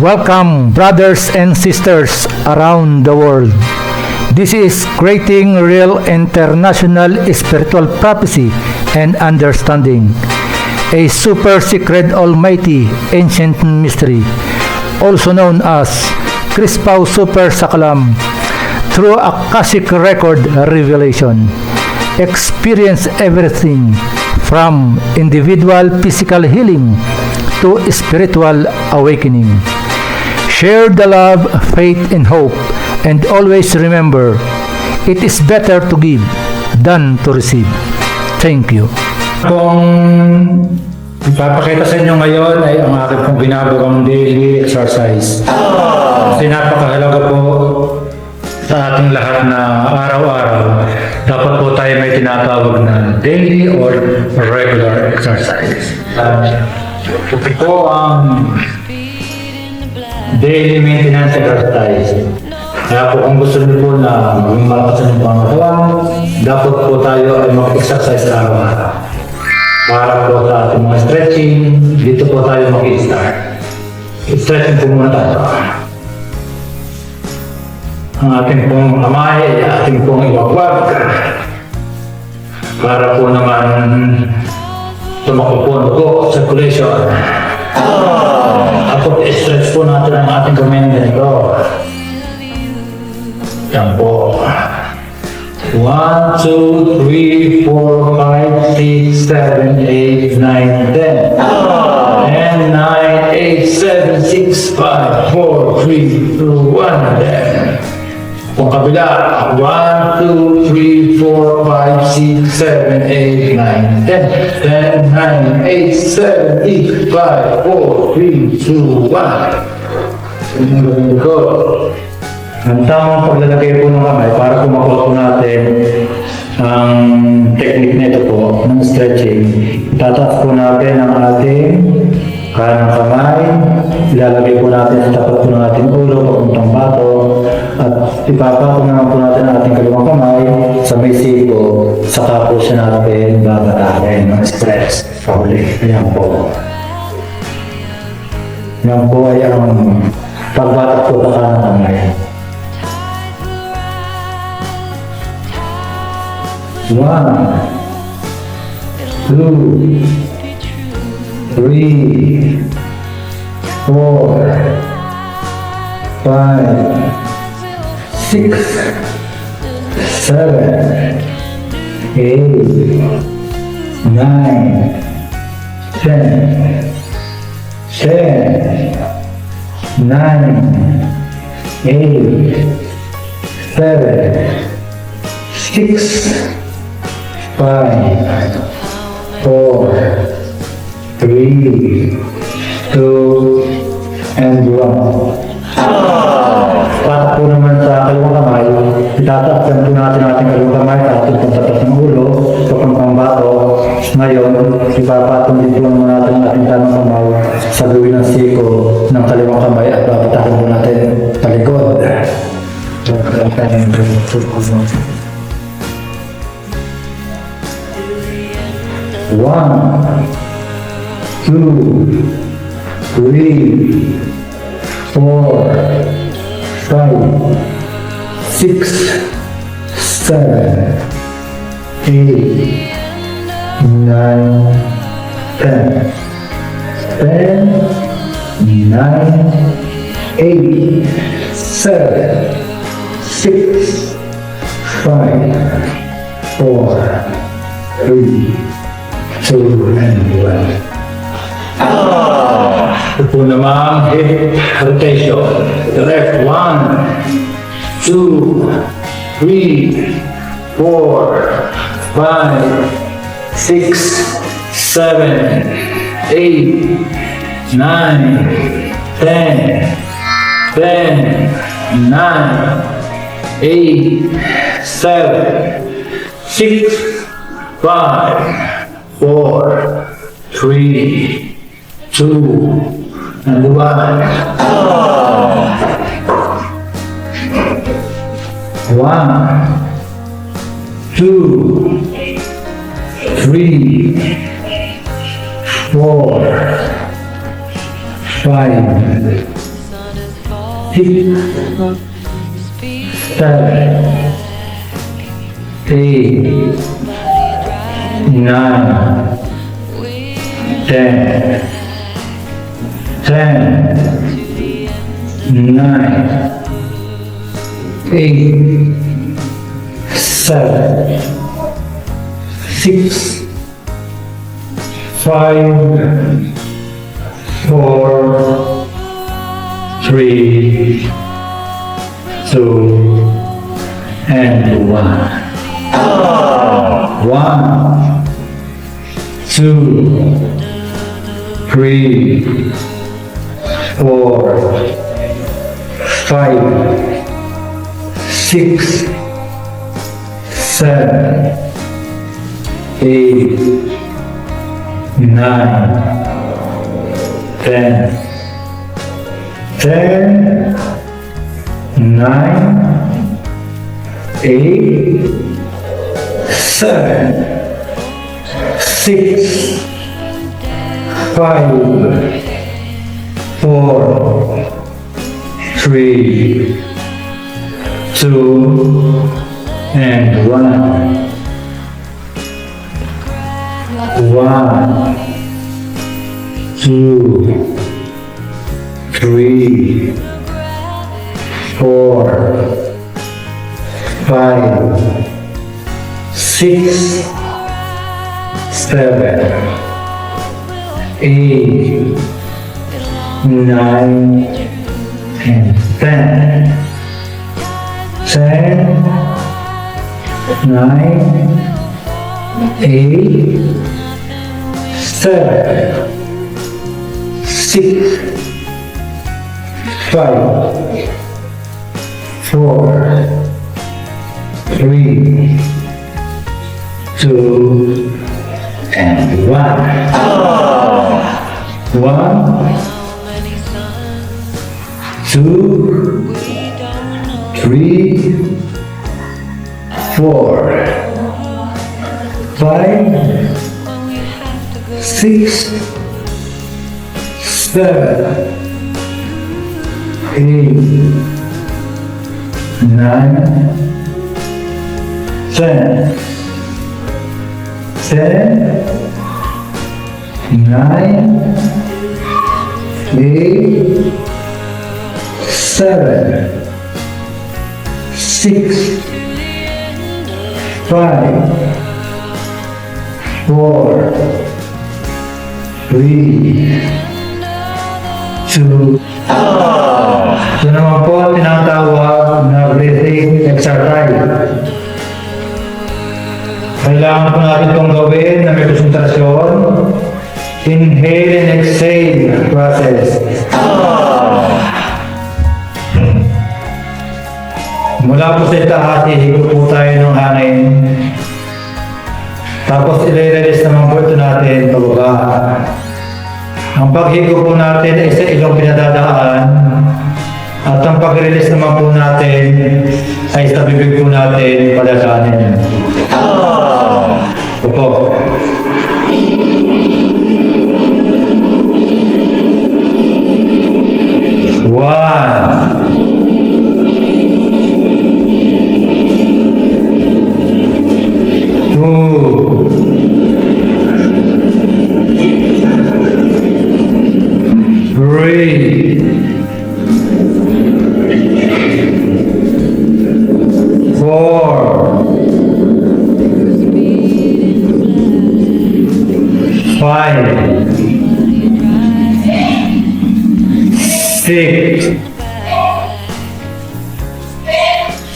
Welcome, brothers and sisters around the world. This is Creating Real International Spiritual Prophecy and Understanding, a super secret almighty ancient mystery, also known as Crispau Super Sakalam, through Akashic Record Revelation. Experience everything from individual physical healing to spiritual awakening. Share the love, faith, and hope, and always remember, it is better to give than to receive. Thank you. Kung ipapakita sa inyo ngayon ay ang aking pong ginagawang daily exercise. Kasi napakahalaga po sa ating lahat na araw-araw, dapat po tayo may tinatawag na daily or regular exercise. Ito po ang daily maintenance exercise. Kaya po kung gusto niyo po na maging malakas ang pangatawan, dapat po tayo ay mag-exercise araw-araw. Para po sa ating mga stretching, dito po tayo mag-i-start. Stretching po muna tayo. Ang ating pong kamay ay ating pong iwagwag. Para po naman tumakbo po ang dugo, circulation. At i-stretch po natin ang ating kamay ganito. Yan po. 1, 2, 3, 4, 5, 6, 7, 8, 9, 10. 10, 9, 8, 7, 6, 5, 4, 3, 2, 1, 10. Kung kabila, 1, 2, 3, 4, 5, 6, 7, 8, 9, 10. 10, 9, 8, 7, 8, 5, 4, 3, 2, 1. Good. Ang tamang paglalagay po ng kamay para kumakuha po natin ang technique nito po ng stretching. Itataas po natin ang ating kanang kamay, ilalagay po natin sa tapat po ng ating ulo papuntang bato, at ipapatong naman po natin ang ating kaliwang kamay sa may siko, saka po siya natin babatahin ng stretch sa huli. Ayan po. Yan po ay ang pagbatak po sa kanang kamay. 1, 2, 3, 4, 5, 6, 7, 8, 9, 10, 9, 8, 7, 6, 5, 4, 3, 2, and 1. Para po naman sa kaliwang kamay, itataaksan po natin ating kaliwang kamay sa ating pagtatas ng ulo, papuntang bato. Ngayon, ipapatong din po naman natin ang ating tamang kamay sa gawin ng siko ng kaliwang kamay at papatakin po natin paligod. 1, 2, 3, 4, 5, 6, 7, 8, 9, 10. 10, 9, 8, 7, 6, 5, 4, 3, 2, and 1. Ito po naman, hip rotation. The left, 1, 2, 3, 4, 5, 6, 7, 8, 9, 10, 10, 9, 8, 7, 6, 5, 4, 3, 2, and 1. 1, 2, 3, 4, 5, 7, 8, 9, 10, 9, 8, 7, 6, 5, 4, 3, 2, and 1. 1, 2, 3, 4, 5, 6, 7, 8, 9, 10, 9, 8, 7, 6, 5, 4, 3, 2, and 1. 1, 2, 3, 4, 5, 6, 7, 8, 9, and 10. 10, 9, 8, 7, 6, 5, 4, 3, 2, and 1. 1, 2, 3, 4, 5, 6, 7, 8, 9, 10. 10, 9, 8, 7, 6, 5, 4, 3, 2. Ito naman po tinatawag na breathing exercise. Kailangan po natin itong gawin na may konsentrasyon. Inhale and exhale process. Mula po sa itaas, ihigop po tayo ng hangin. Tapos i-release naman po ito natin pababa. Ang paghigop po natin ay sa ilong pinadadaan. At ang pag-release naman po natin ay sa bibig po natin padadaanin. Opo. One. Two. Three. 4, 5, 6,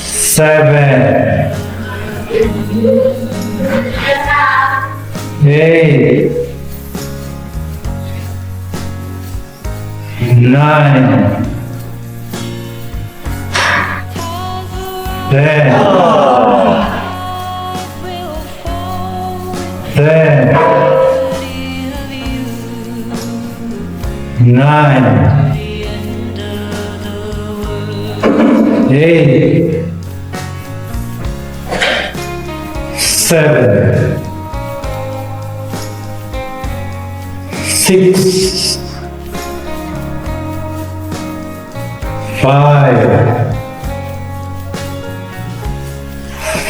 7, 8, 9, 10, 9, 8, 7, 6, 5,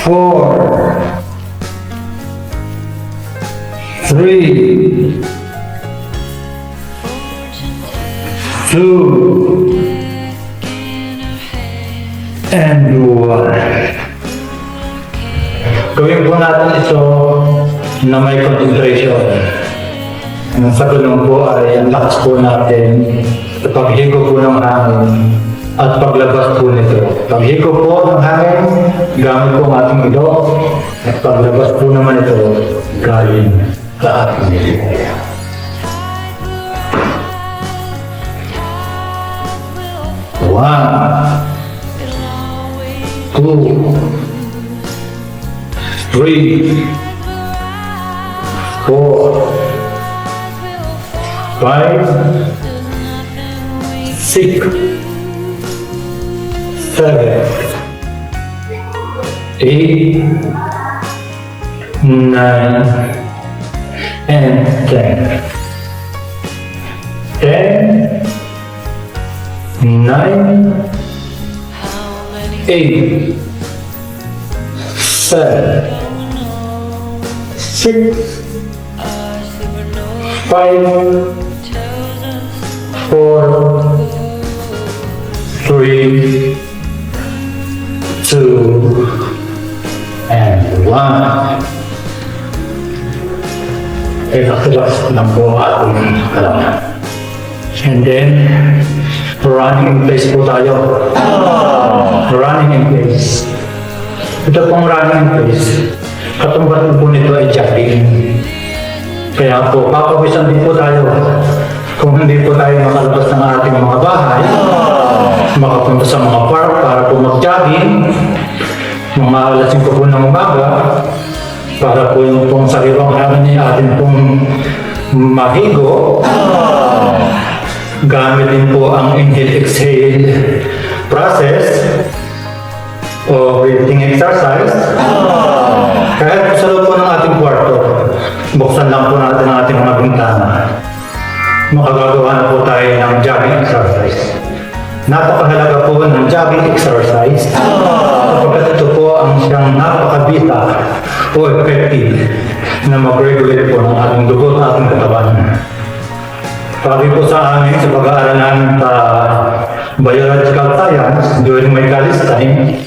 4, 3, 2, and 1. Gawin po natin ito na may concentration. Ang sa gulong po ay ang lakas po natin sa paghigo po ng hangin at paglabas po nito. Paghigo po ng hangin, gamit po ang ating ilong at paglabas po naman ito galing sa ating ilong. One, 2, 3, 4, 5, 6, 7, 8, 9, and 10. 10, 9, 8, 7, 6, 5, 4, 3, 2, and 1. Relax lang po ating kalangan. And then, running in place po tayo. Running in place. Ito pong running in place. Katumbat po nito ay jogging. Kaya po, papawisan din po tayo. Kung hindi po tayo makalabas ng ating mga bahay, makapunta sa mga park para po mag-jogging, mga alas 5 po ng umaga, para po yung pong sariwang hangin niya atin pong mahigo. Gamit din po ang inhale-exhale process o breathing exercise. Kahit sa loob po ng ating kwarto, buksan lang po natin ang ating mga bintana. Makagagawa na po tayo ng jogging exercise. Napakahalaga po ng jogging exercise sapagkat ito po ang siyang napakabisa o effective na mag-regulate po ng ating dugo at ating katawan. Sabi po sa amin sa pag-aaral namin sa biological science during my college time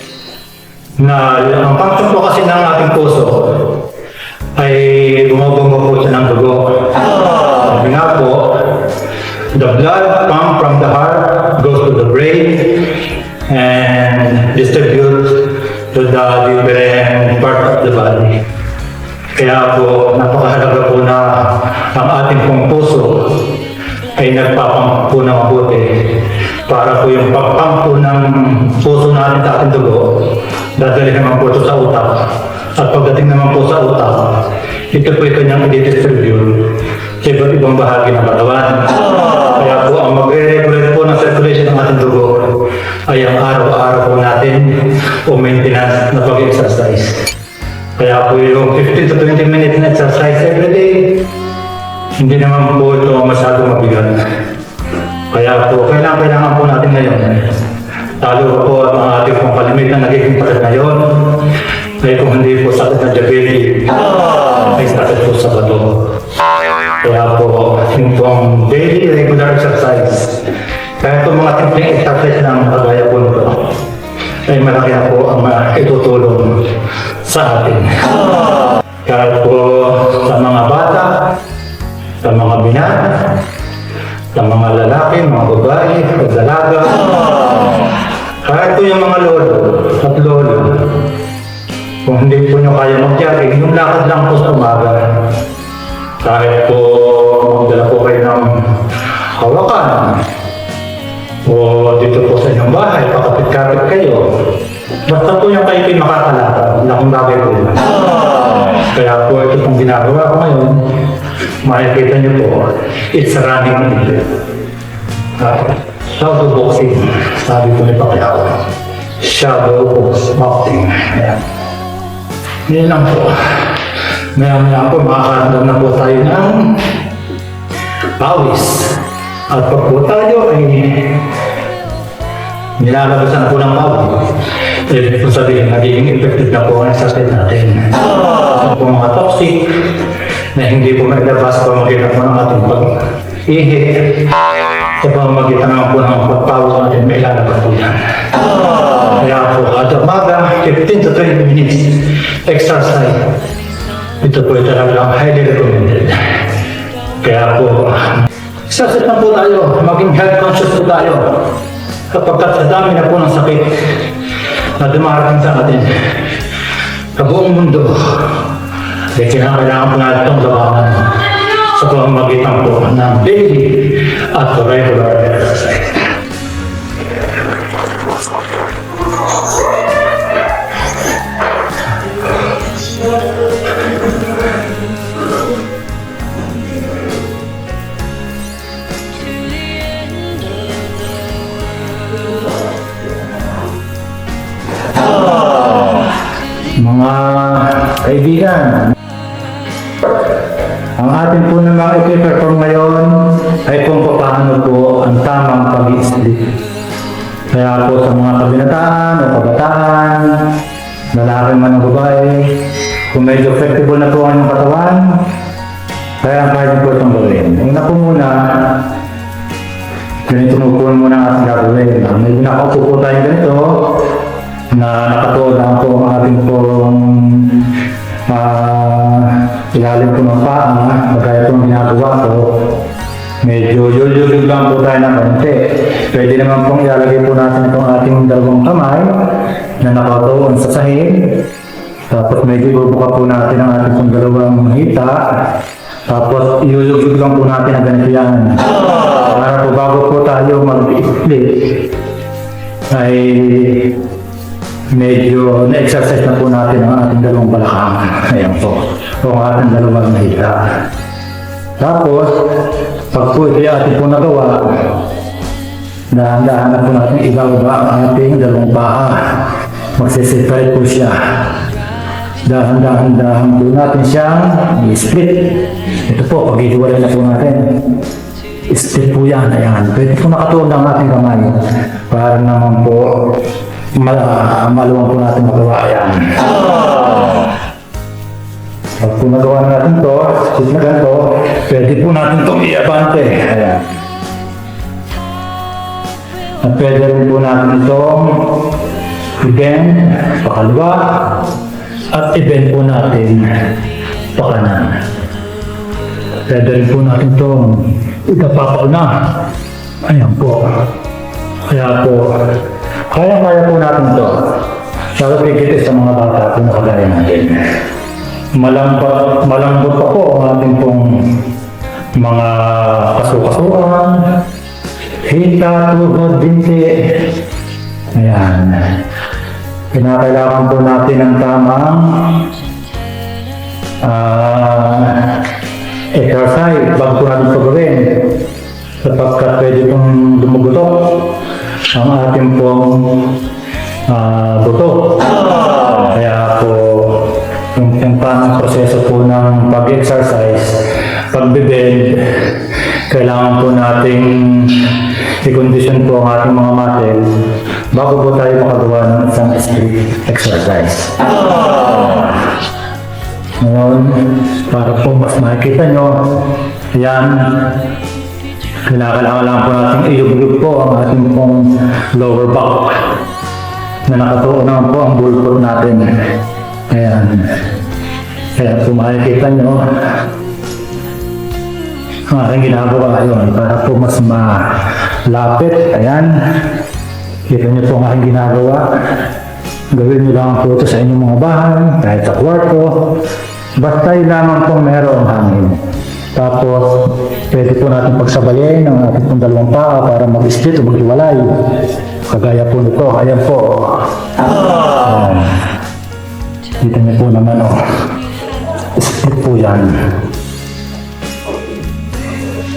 na ang function po kasi ng ating puso ay bumabomba po siya ng dugo. Sabi nga po, the blood pump from the heart goes to the brain and distributes to the different part of the body. Kaya po, napakahalaga po na ang ating pong puso ay nagpapamp po ng mabuti para po yung pagpump po ng puso natin sa ating dugo, dadalhin naman po ito sa utak. At pagdating naman po sa utak, ito po yung kanyang i-distribute sa iba't ibang bahagi ng katawan. Kaya po ang magre-regulate po ng circulation ng ating dugo ay ang araw-araw po natin o maintenance na pag-exercise. Kaya po yung 15 to 20 minutes na exercise every day, hindi naman po ito masyadong mabigat. Kaya po, kailangan po natin ngayon. Talo po at ang ating pong kalimit na nagiging palit ngayon ay kung hindi po sakit na diabetes, ay sakit po sa bato. Kaya po, yung pong daily regular exercise, kaya itong mga simpleng exercise ng kagaya po nito, ay malaki na po ang itutulong sa atin. Kaya po sa mga bata, sa mga binata, sa mga lalaki, mga babae, dalaga, kahit po yung mga lolo at lolo, kung hindi po nyo kaya mag-jogging, yung lakad lang po sa umaga. Kahit po magdala po kayo ng hawakan, o dito po sa inyong bahay, pakapit-kapit kayo. Basta po yung kayo makakalakad, lakong bagay po yun. Kaya po ito pong ginagawa ko ngayon, makikita niyo po, it's running. Shadow boxing, sabi po ni Pacquiao. Shadow boxing. Ayan. Yan lang po. Maya-maya po, makakaramdam na po tayo ng pawis. At pag po tayo ay nilalabasan po ng baboy. Ibig po sabihin, nagiging effective na po ang exercise natin. Ito po mga toxic na hindi po mailabas pa makita po ng ating pag-ihi. Sa pamamagitan naman po ng pagpawis natin, may ilalabas po yan. Kaya po, at umaga, 15 to 20 minutes exercise. Ito po talagang highly recommended. Kaya po, exercise na po tayo, maging health conscious po tayo. Kapag sa dami na po ng sakit na dumarating sa atin, sa buong mundo, ay kinakailangan po natin itong labanan sa pamamagitan po ng daily at regular exercise. Mga kaibigan, ang atin po na mga i-perform ngayon ay kung paano po ang tamang pag-i-sleep. Kaya po sa mga kabinataan o kabataan, lalaki man o babae, kung medyo flexible na po ang inyong katawan, kaya pwede po itong gawin. Una po muna, ganito po muna ang ating gagawin. May binakaupo po tayo ganito, na nakatuwa lang po ang ating pong ilalim po ng paa, magkaya pong ginagawa ko. Medyo yul-yul lang po tayo ng konti. Pwede naman pong ilalagay po natin itong ating dalawang kamay na nakatuon sa sahig. Tapos medyo bubuka po natin ang ating pong dalawang hita. Tapos iulog lang po natin ang ganito yan. Para po bago po tayo mag-split ay medyo na-exercise na po natin ang ating dalawang balakang. Ayan po. O ang ating dalawang hita. Tapos, pag po ito ating po nagawa, dahan-dahan na po natin ibaba ang ating dalawang paa. Magsiseparate po siya. Dahan-dahan po natin siyang i-split. Ito po, pag-ihiwalay na po natin. Split po yan. Ayan. Pwede po nakatuon ang ating kamay. Para naman po maluwang po natin magawa. Ayan. Pag po nagawa na natin ito, split na ganito, pwede po natin itong i-abante. Ayan. At pwede rin po natin itong i-bend pakaliwa at i-bend po natin pakanan. Pwede rin po natin itong itapapauna. Ayan po. Kaya po, kaya po natin ito. Lalo pigit sa mga bata po na kagaya natin. Malambot pa po ang ating pong mga kasu-kasuan, hita, tuhod, binti. Ayan. Kinakailangan po natin ng tamang exercise bago po natin ito gawin. Sapagkat pwede pong dumugutok ang ating pong buto. Kaya po, yung tamang proseso po ng pag-exercise, pag-bend, kailangan po nating i-condition po ang ating mga muscle bago po tayo makagawa ng isang split exercise. Ngayon, para po mas makikita nyo, ayan, kailangan lang po natin i-yug po ang ating pong lower back na nakatuon naman po ang bulbul natin. Ayan. Kaya po makikita nyo ang aking ginagawa yun para po mas malapit. Ayan. Kita nyo po ang aking ginagawa. Gawin nyo lang po ito sa inyong mga bahay, kahit sa kwarto. Basta yun lamang pong merong hangin. Tapos, pwede po natin pagsabayin ang ating pong dalawang paa para mag-split o maghiwalay. Kagaya po nito. Ayan po. Dito niyo po naman, split po yan.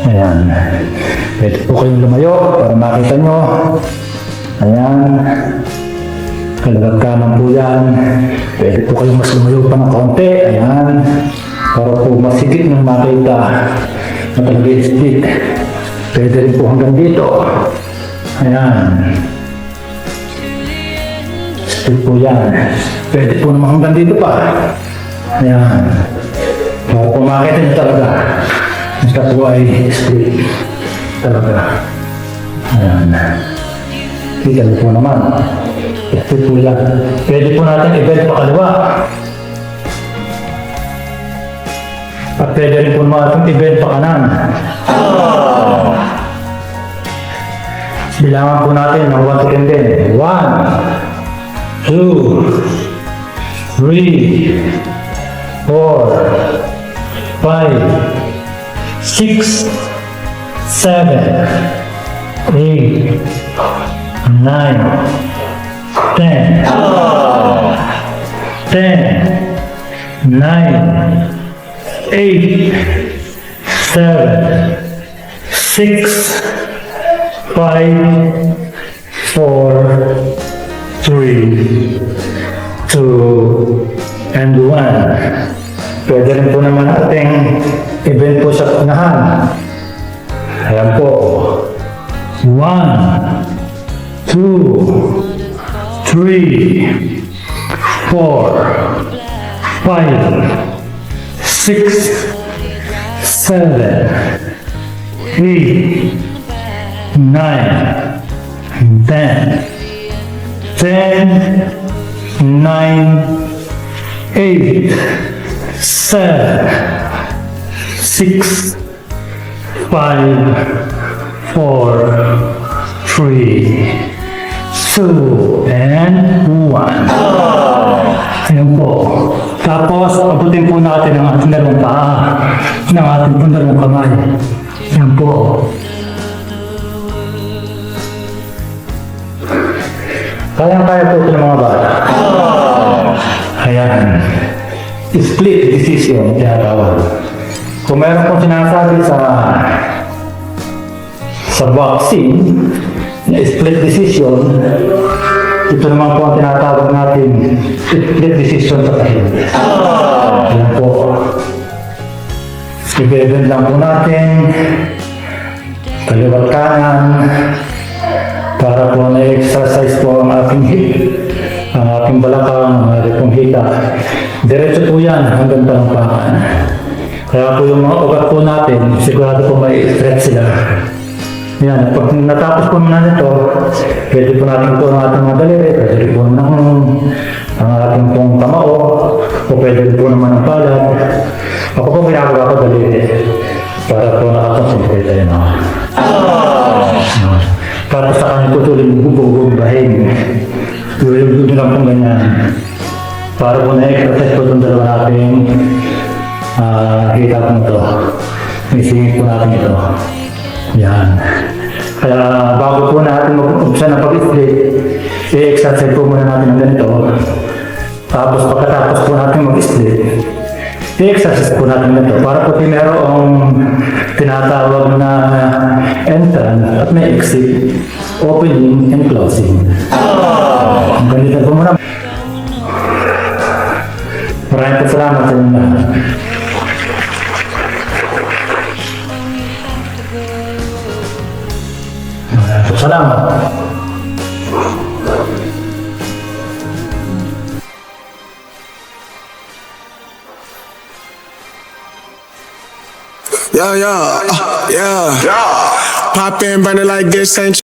Ayan. Pwede po kayong lumayo para makita nyo. Ayan. Kalagagkanan po yan. Pwede po kayong mas lumayo pa ng konti. Ayan. Para po masigit ng makita na talaga split. Pwede rin po hanggang dito. Ayan. Split po yan. Pwede po naman hanggang dito pa. Ayan. Para po makita nyo talaga. Ito po ay split. Talaga. Ayan. Kita po naman. Split po yan. Pwede po natin i-bend pa kaliwa. At pwede rin po natin i-bend pa kanan. Bilangan po natin ng 1 to 10 din. 1, 2, 3, 4, 5, 6, 7, 8, 9, 10. 10, 9, 8, 7, 6, 5, 4, 3, 2, and 1. Pwede rin po naman nating i-bend po sa unahan. Ayan po. 1, 2, 3, 4, 5, 6, 7, 8, 9, 10, 9, 8, 7, 6, 5, 4, 3, 2, and 1. Ayan po. Tapos, abutin po natin ang ating dalawang paa ng ating dalawang kamay. Ayan po. Kaya-kaya po ito ng mga bata. Ayan. Split decision, tinatawag. Kung meron pong sinasabi sa boxing, na split decision, ito naman po ang tinatawag natin split decision sa kahit. Ayan po. I-bend lang po natin. Kaliwat kanan. Para po na-exercise po ang ating hip, ang ating balakang, ang ating pong hita. Diretso po yan hanggang talampakan. Kaya po yung mga ugat po natin, sigurado po may stretch sila. Yan, pag natapos po natin ito, pwede po natin po ang ating mga daliri, pwede po naman ang ating pong kamao, o pwede po naman ang palad. Ako po ginagawa ko daliri, para po nakakonsentrate tayo na. Para sa kanya po tuloy bubog-bubahin. Yung lang pong ganyan. Para po na-exercise po itong dalawa natin. Hita po ito. May singit po natin ito. Yan. Kaya bago po natin mag-umpisa na pag-split, i-exercise po muna natin ng ganito. Tapos pagkatapos po natin mag-split, i-exercise po natin ganito. Para po merong tinatawag na entrance at may exit, opening and closing. Ang ganito po muna. Maraming salamat sa inyo. Salamat. Yeah. Pop in, burn it like this ain't